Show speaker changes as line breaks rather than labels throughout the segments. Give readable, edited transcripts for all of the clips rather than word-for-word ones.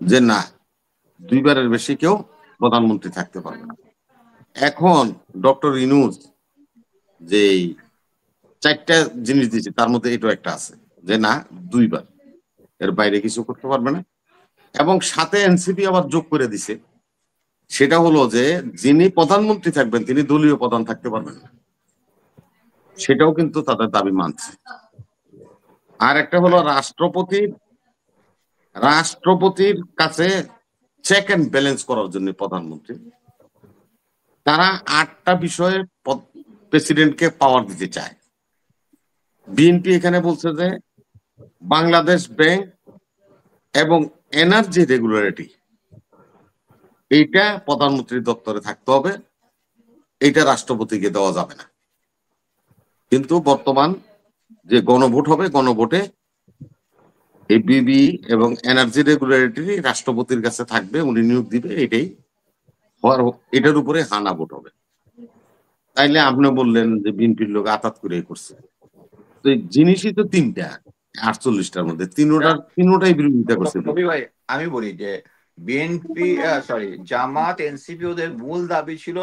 যে না, দুইবারের বেশি কেউ প্রধানমন্ত্রী থাকতে পারবে না। এখন ডক্টর ইউনূস যে 4টা জিনিস দিয়েছে তার মধ্যে এটাও একটা আছে যে না, দুইবার, এর বাইরে কিছু করতে পারবে না। এবং সাথে এনসিপি আবার যোগ করে দিছে, সেটা হলো যে যিনি প্রধানমন্ত্রী থাকবেন তিনি দলীয় প্রধান থাকতে পারবেন না, সেটাও কিন্তু তাদের দাবি মানছে। আর একটা হলো রাষ্ট্রপতির কাছে চেক অ্যান্ড ব্যালেন্স করার জন্য প্রধানমন্ত্রী তারা 8টা বিষয়ে প্রেসিডেন্টকে পাওয়ার দিতে চায়। বিএনপি এখানে বলছে যে বাংলাদেশ ব্যাংক এবং এনার্জি রেগুলেটরি এইটা প্রধানমন্ত্রীর দপ্তরে থাকতে হবে, এইটা রাষ্ট্রপতিকে দেওয়া যাবে না। কিন্তু বর্তমান যে গণভোট হবে, গণভোটে এই বিবি এবং এনার্জি রেগুলেটরি রাষ্ট্রপতির কাছে থাকবে, উনি নিয়োগ দিবে, এটার উপরে হানা ভোট হবে। তাইলে আপনি বললেন যে বিএনপির লোক আতাত করে করছে, তো এই জিনিসই তো 3টা 48টার মধ্যে তিনোটাই বিরোধিতা করছে।
ভাই আমি বলি যে বিএনপি জামাত এনসিপি ওদের মূল দাবি ছিল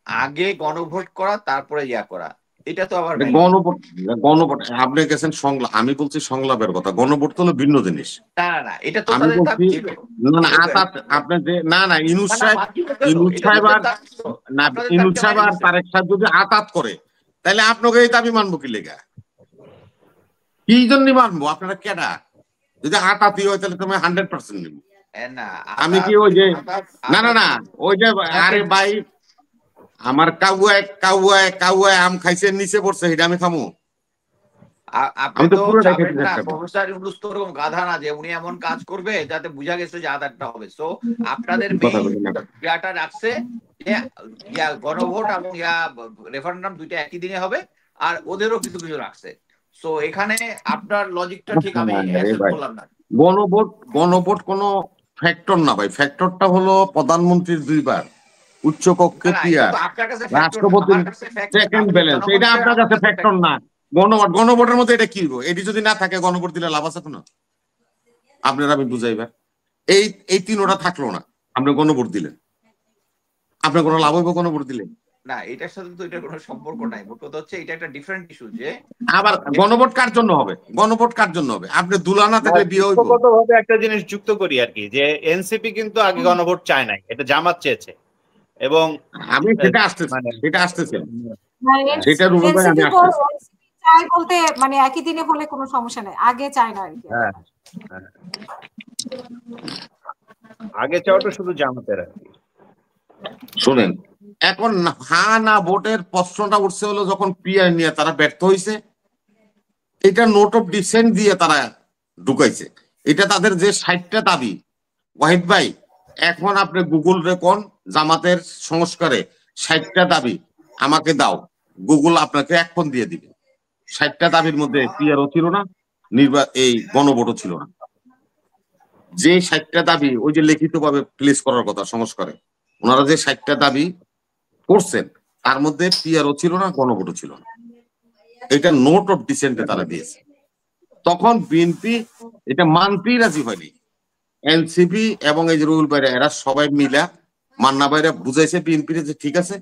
আগে গণভোট করা তারপরে করা। এটা তো আবার
গণভোট আপনি গেছেন সংলাপ, আমি বলছি সংলাপের কথা, গণভোট তো হলো ভিন্ন জিনিস।
না এটা তো
আমি বলছি না আতাত, আপনি যে না ইউনূস সাহেব আর তারেক সাহেব যদি আতাত করে তাহলে আপনাকে এই দাবি মানবো কি লেগা, কি জন্য মানবো? আপনারা কেডা? যদি আতাতি হয় তাহলে তুমি 100% নিব। আমি কি ওই যে না ওই যে আরে ভাই আমার কাউয়ায় আম খাইছে নিচে পড়ছে, এটা আমি খামু?
আপনি তো চাবেন না প্রফেসর ইউনূস তো ওরকম গাধা না যে উনি এমন কাজ করবে যাতে বুঝা গেছে যে আদারটা হবে। সো আপনাদের মেইনটা রাখছে যে গণভোট এবং রেফারেন্ডাম দুইটা একই দিনে হবে, আর ওদেরও কিছু কিছু রাখছে। সো এখানে আপনার লজিকটা ঠিক আমি অ্যাকসেপ্ট করলাম না।
গণভোট কোনো ফ্যাক্টর না ভাই, ফ্যাক্টরটা হলো প্রধানমন্ত্রীর দুইবার, উচ্চ কক্ষে পিয়ার, রাষ্ট্রপতির চেক এন্ড ব্যালেন্স, এটা আপনার কাছে ফ্যাক্টর না। গণভোটের মধ্যে এটা কি হইব? এটি যদি না থাকে গণভোট দিলে লাভ আছে কোনো? আপনারা আমি বুঝাইবার এই তিনোটা থাকলো না, আপনি গণভোট দিলেন, আপনার কোনো লাভ হইব গণভোট দিলেন?
না, এটার সাথে তো এটার কোনো সম্পর্ক নাই। মোট কথা হচ্ছে এটা একটা ডিফারেন্ট ইস্যু যে
আবার গণভোট কার জন্য হবে? গণভোট কার জন্য হবে? আপনি দুলানা থাকলে বিয়ে হইব।
ব্যক্তিগতভাবে একটা জিনিস যুক্ত করি আর কি, যে এনসিপি কিন্তু আগে গণভোট চায় নাই, এটা জামাত চেয়েছে। এবং
আমি সেটা আসতেছে
সেটা রুবেল ভাই আমি চাই বলতে মানে একই দিনে হলে কোনো সমস্যা নাই, আগে চায় না আর কি।
আগে চাওয়াটা শুধু জামাতের আর কি।
শুনেন, এখন হা না ভোটের প্রশ্নটা উঠছে হলো যখন পিআর নিয়ে তারা ব্যর্থ হয়েছে, এটা নোট অফ ডিসেন্ট দিয়ে তারা ঢুকাইছে। এটা তাদের যে 60টা দাবি, ওয়াহিদ ভাই এখন আপনি গুগল রেকন জামাতের সংস্কারে 60টা দাবি আমাকে দাও, গুগল আপনাকে এখন দিয়ে দিবে। 60টা দাবির মধ্যে পিআরও ছিল না, এই গণভোটও ছিল না। যে 60টা দাবি ওই যে লিখিত ভাবে প্লেস করার কথা সংস্কারে, ওনারা যে 60টা দাবি করছেন তার মধ্যে পিআরও ছিল না, গণভোটও ছিল না। এটা নোট অফ ডিসেন্টে তারা দিয়েছে। তখন বিএনপি এটা মানতেই রাজি হয়নি। এনসিপি এবং এই যে রুহুল ভাইরা এরা সবাই মিলা মান্না ভাইরা বুঝাইছে বিএনপির যে ঠিক আছে,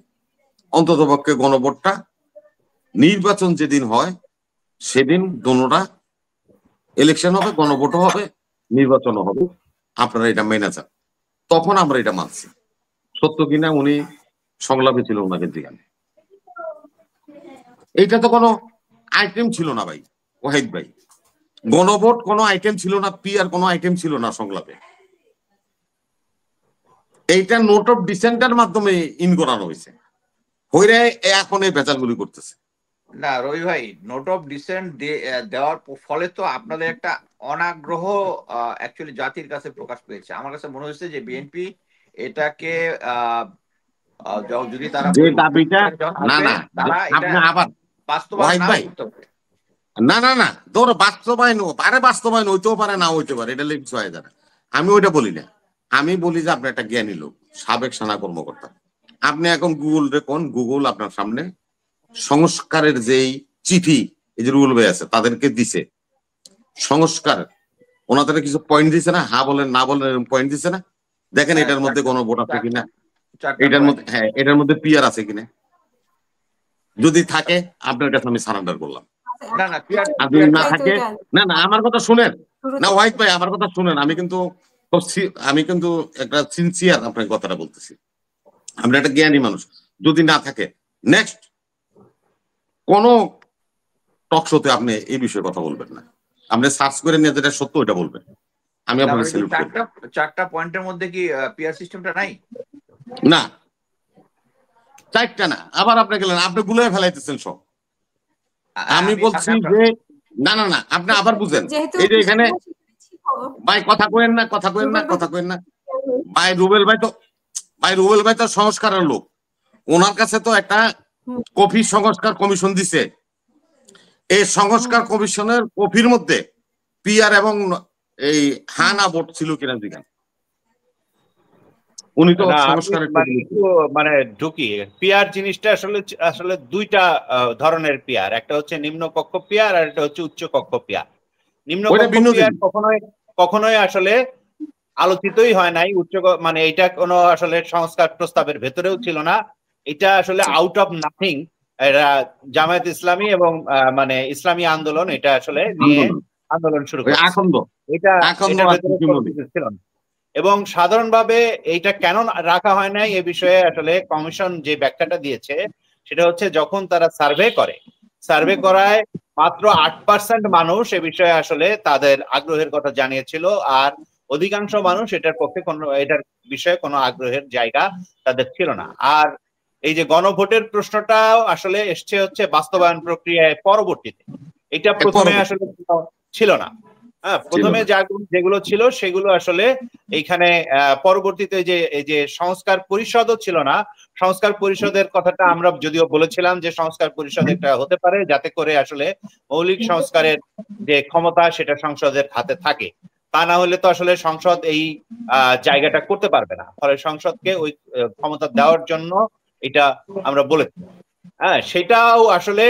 অন্ততপক্ষে গণভোটটা নির্বাচন যেদিন হয় সেদিন দোনোটা ইলেকশন হবে, গণভোটও হবে, নির্বাচনও হবে, আপনারা এটা মেনে যান। তখন আমরা এটা মানছি। সত্য কিনা উনি সংলাপে ছিল ওনাকে জিজ্ঞাসা, এইটা তো কোনো আইটেম ছিল না ভাই ওয়াহিদ ভাই, গণভোট কোনো আইটেম ছিল না, পিআর কোনো আইটেম ছিল না সংলাপে। এইটা নোট অফ ডিসেন্টের মাধ্যমে ইন করানো হয়েছে, হইরে এখন এই ভেজালগুলি করতেছে।
না রবি ভাই, নোট অফ ডিসেন্ট দেওয়ার ফলে তো আপনাদের একটা অনাগ্রহ অ্যাকচুয়ালি জাতির কাছে প্রকাশ পেয়েছে। আমার কাছে মনে হচ্ছে যে বিএনপি এটাকে যদি তারা
যে দাবিটা আপনি আবার
বাস্তবায়ন
না তোর বাস্তবায়ন হইতেও পারে না হইতে পারে, এটা লিখছ হয় যারা, আমি ওইটা বলি না। আমি বলি যে আপনি একটা জ্ঞানী লোক, সাবেক সেনা কর্মকর্তা, আপনি এখন গুগল রেখুন, গুগল আপনার সামনে সংস্কারের যেই চিঠি এই যে রুল ভাই আছে তাদেরকে দিছে, সংস্কার ওনাদের কিছু পয়েন্ট দিছে না, হ্যাঁ বলেন না বলেন পয়েন্ট দিছে না, দেখেন এটার মধ্যে গণভোট আছে কিনা, এটার মধ্যে হ্যাঁ এটার মধ্যে পিআর আছে কিনা, যদি থাকে আপনার কাছে আমি সারেন্ডার করলাম।
না না
আর যদি না থাকে, না না আমার কথা শুনেন না ওয়াহিদ ভাই, আমার কথা শুনেন, আমি কিন্তু একটা সিনসিয়ার আপনার কথাটা বলতেছি, আমরা একটা জ্ঞানী মানুষ। যদি না থাকে নেক্সট কোন টক শোতে আপনি এই বিষয়ে কথা বলবেন না, আপনি সার্চ করে নিয়ে যেটা সত্য ওইটা বলবেন, আমি আপনাকে স্যালুট করি।
চারটা পয়েন্টের মধ্যে কি পিআর সিস্টেমটা নাই?
না চারটা না, আবার আপনি গেলেন, আপনি গুলোয় ফেলাইতেছেন সব। আমি বলছি যে না না না, আপনি আবার বুঝেন, এই যে এখানে ভাই কথা কইেন না, কথা কইেন না, কথা কইেন না ভাই। রুবেল ভাই তো সংস্কারের লোক, ওনার কাছে তো একটা কফি সংস্কার কমিশন দিছে, এই সংস্কার কমিশনের কফির মধ্যে পিআর এবং এই হানা ভোট ছিল কিনা দিকেন, উনি তো সংস্কারের
মানে ঢুকি পিআর জিনিসটা আসলে দুইটা ধরনের পিআর, একটা হচ্ছে নিম্ন কক্ষ পিআর আর একটা হচ্ছে উচ্চ কক্ষ পিআর। নিম্ন কক্ষ পিআর কখনোই আসলে আলোচিতই হয় নাই, মানে এটা কোনো আসলে সংস্কার প্রস্তাবের ভেতরেও ছিল না, এটা আসলে আউট অফ নাথিং এরা জামায়াত ইসলামী এবং মানে ইসলামী আন্দোলন এটা আসলে নিয়ে আন্দোলন শুরু করে, এটা ছিল না। এবং সাধারণভাবে এইটা কেন রাখা হয় নাই এ বিষয়ে আসলে কমিশন যে ব্যাখ্যাটা দিয়েছে সেটা হচ্ছে, যখন তারা সার্ভে করায় মাত্র 8% মানুষ এ বিষয়ে আসলে তাদের আগ্রহের কথা জানিয়েছিল, আর অধিকাংশ মানুষ এটার পক্ষে এটার বিষয়ে কোনো আগ্রহের জায়গা তাদের ছিল না। আর এই যে গণভোটের প্রশ্নটাও আসলে এসছে হচ্ছে বাস্তবায়ন প্রক্রিয়ায় পরবর্তীতে, এটা প্রথমে আসলে ছিল না। হ্যাঁ, প্রথমে যেগুলো ছিল সেগুলো আসলে এইখানে পরবর্তীতে এই যে সংস্কার পরিষদও ছিল না। সংস্কার পরিষদের কথাটা আমরা যদিও বলেছিলাম যে সংস্কার পরিষদ একটা হতে পারে যাতে করে আসলে মৌলিক সংস্কারের যে ক্ষমতা সেটা সংসদের হাতে থাকে, তা না হলে তো আসলে সংসদ এই জায়গাটা করতে পারবে না, ফলে সংসদকে ওই ক্ষমতা দেওয়ার জন্য এটা আমরা বলেছি। হ্যাঁ, সেটাও আসলে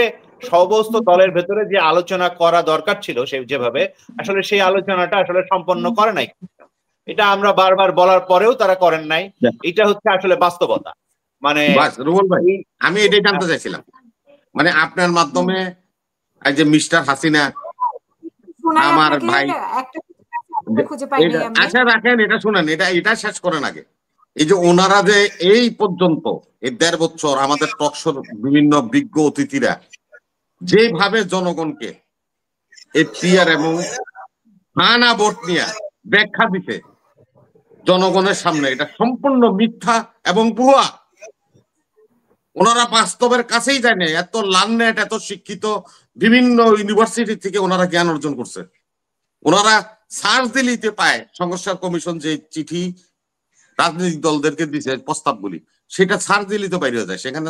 সমস্ত দলের ভেতরে যে আলোচনা করা দরকার ছিল যেভাবে, আসলে সেই আলোচনাটা আসলে সম্পন্ন করে নাই, এটা আমরা বারবার বলার পরেও তারা করেন নাই। এটা হচ্ছে আসলে বাস্তবতা। মানে
রুবেল ভাই, আমি এটাই জানতে চাইছিলাম, মানে আপনার মাধ্যমে এই যে মিস্টার হাসিনা আমার ভাই, আচ্ছা রাখেন, এটা শুনেন, এটা শেষ করেন আগে। এই যে ওনারা যে এই পর্যন্ত এই 1.5 বছর আমাদের টকশোর বিভিন্ন বিজ্ঞ অতিথিরা যেভাবে জনগণকে এই পিআর এবং হানা ভোট নিয়ে ব্যাখ্যা দিতে জনগণের সামনে, এটা সম্পূর্ণ মিথ্যা এবং ভুয়া। ওনারা বাস্তবের কাছেই যায় না, এত লার্নেট এত শিক্ষিত বিভিন্ন ইউনিভার্সিটি থেকে ওনারা জ্ঞান অর্জন করছে। ওনারা সার্চ দিলিতে পায় সংস্কার কমিশন যে চিঠি রাজনৈতিক দলদেরকে দিছে প্রস্তাবগুলি, সেটা সার্চ দিলিতে বাইরে যায়, সেখানে